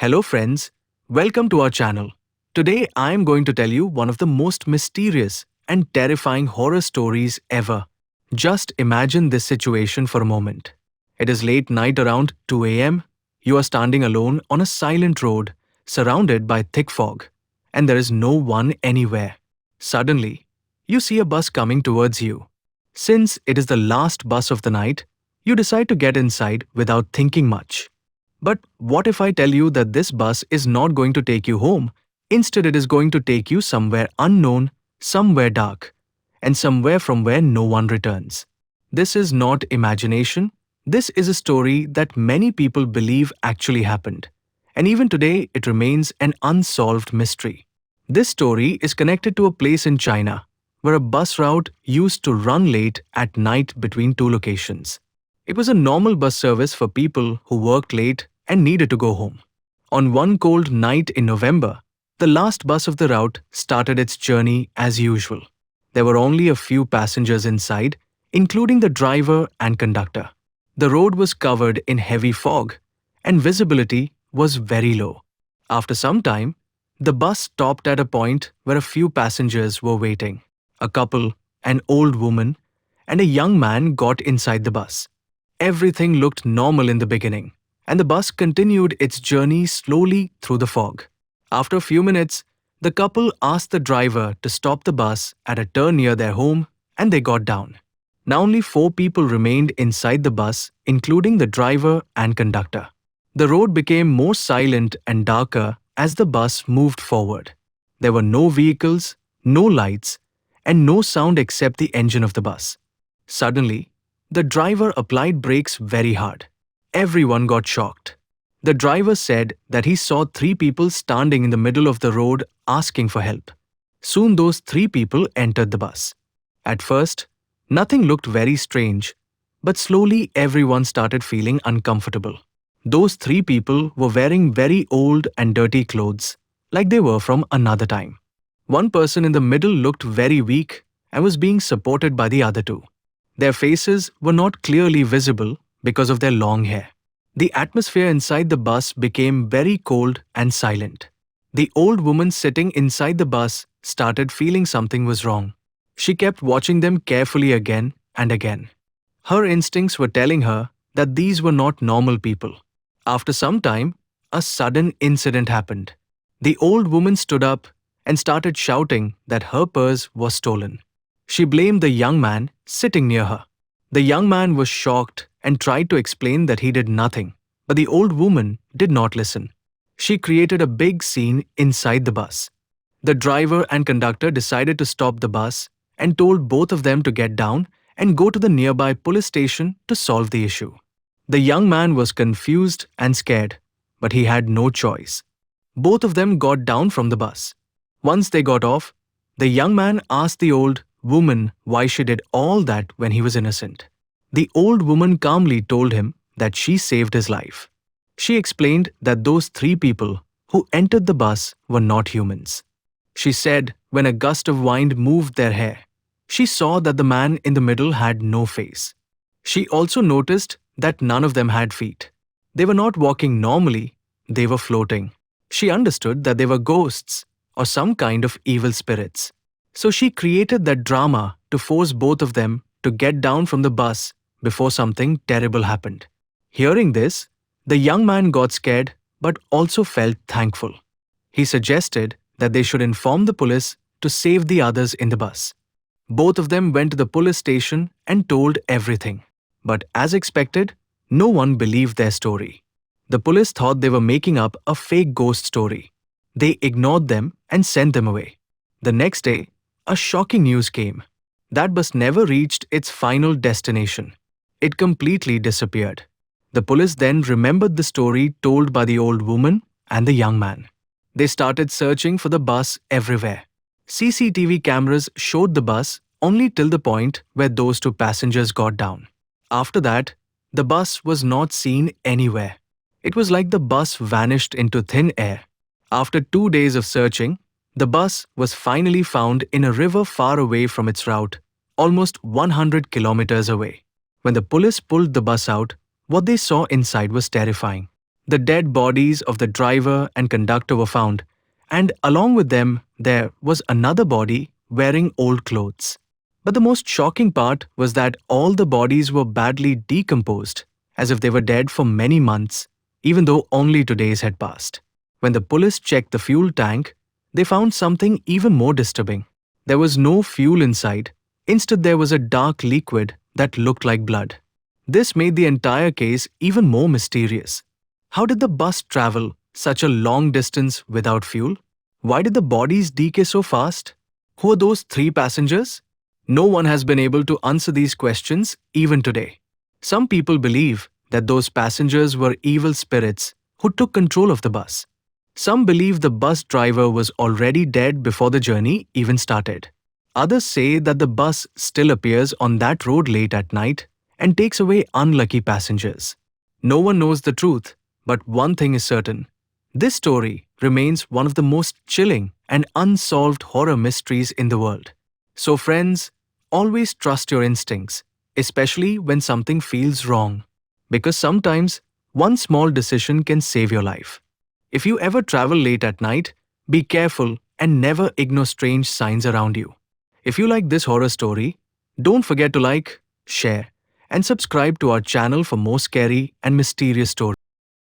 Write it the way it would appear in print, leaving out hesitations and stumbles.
Hello friends, welcome to our channel. Today I am going to tell you one of the most mysterious and terrifying horror stories ever. Just imagine this situation for a moment. It is late night around 2 a.m. You are standing alone on a silent road, surrounded by thick fog, and there is no one anywhere. Suddenly, you see a bus coming towards you. Since it is the last bus of the night, you decide to get inside without thinking much. But what if I tell you that this bus is not going to take you home? Instead, it is going to take you somewhere unknown, somewhere dark, and somewhere from where no one returns. This is not imagination. This is a story that many people believe actually happened. And even today, it remains an unsolved mystery. This story is connected to a place in China where a bus route used to run late at night between two locations. It was a normal bus service for people who worked late and needed to go home. On one cold night in November, the last bus of the route started its journey as usual. There were only a few passengers inside, including the driver and conductor. The road was covered in heavy fog, and visibility was very low. After some time, the bus stopped at a point where a few passengers were waiting. A couple, an old woman, and a young man got inside the bus. Everything looked normal in the beginning, and the bus continued its journey slowly through the fog. After a few minutes, the couple asked the driver to stop the bus at a turn near their home, and they got down. Now only 4 people remained inside the bus, including the driver and conductor. The road became more silent and darker as the bus moved forward. There were no vehicles, no lights, and no sound except the engine of the bus. Suddenly, the driver applied brakes very hard. Everyone got shocked. The driver said that he saw 3 people standing in the middle of the road asking for help. Soon those 3 people entered the bus. At first, nothing looked very strange, but slowly everyone started feeling uncomfortable. Those 3 people were wearing very old and dirty clothes, like they were from another time. One person in the middle looked very weak and was being supported by the other 2. Their faces were not clearly visible because of their long hair. The atmosphere inside the bus became very cold and silent. The old woman sitting inside the bus started feeling something was wrong. She kept watching them carefully again and again. Her instincts were telling her that these were not normal people. After some time, a sudden incident happened. The old woman stood up and started shouting that her purse was stolen. She blamed the young man sitting near her. The young man was shocked and tried to explain that he did nothing, but the old woman did not listen. She created a big scene inside the bus. The driver and conductor decided to stop the bus and told both of them to get down and go to the nearby police station to solve the issue. The young man was confused and scared, but he had no choice. Both of them got down from the bus. Once they got off, the young man asked the old woman why she did all that when he was innocent. The old woman calmly told him that she saved his life. She explained that those 3 people who entered the bus were not humans. She said when a gust of wind moved their hair, she saw that the man in the middle had no face. She also noticed that none of them had feet. They were not walking normally, they were floating. She understood that they were ghosts or some kind of evil spirits. So she created that drama to force both of them to get down from the bus before something terrible happened. Hearing this, the young man got scared but also felt thankful. He suggested that they should inform the police to save the others in the bus. Both of them went to the police station and told everything. But as expected, no one believed their story. The police thought they were making up a fake ghost story. They ignored them and sent them away. The next day, a shocking news came. That bus never reached its final destination. It completely disappeared. The police then remembered the story told by the old woman and the young man. They started searching for the bus everywhere. CCTV cameras showed the bus only till the point where those 2 passengers got down. After that, the bus was not seen anywhere. It was like the bus vanished into thin air. After 2 days of searching, the bus was finally found in a river far away from its route, almost 100 kilometers away. When the police pulled the bus out, what they saw inside was terrifying. The dead bodies of the driver and conductor were found, and along with them, there was another body wearing old clothes. But the most shocking part was that all the bodies were badly decomposed, as if they were dead for many months, even though only 2 days had passed. When the police checked the fuel tank, they found something even more disturbing. There was no fuel inside. Instead, there was a dark liquid that looked like blood. This made the entire case even more mysterious. How did the bus travel such a long distance without fuel? Why did the bodies decay so fast? Who are those three passengers? No one has been able to answer these questions even today. Some people believe that those passengers were evil spirits who took control of the bus. Some believe the bus driver was already dead before the journey even started. Others say that the bus still appears on that road late at night and takes away unlucky passengers. No one knows the truth, but one thing is certain. This story remains one of the most chilling and unsolved horror mysteries in the world. So friends, always trust your instincts, especially when something feels wrong. Because sometimes, one small decision can save your life. If you ever travel late at night, be careful and never ignore strange signs around you. If you like this horror story, don't forget to like, share, and subscribe to our channel for more scary and mysterious stories.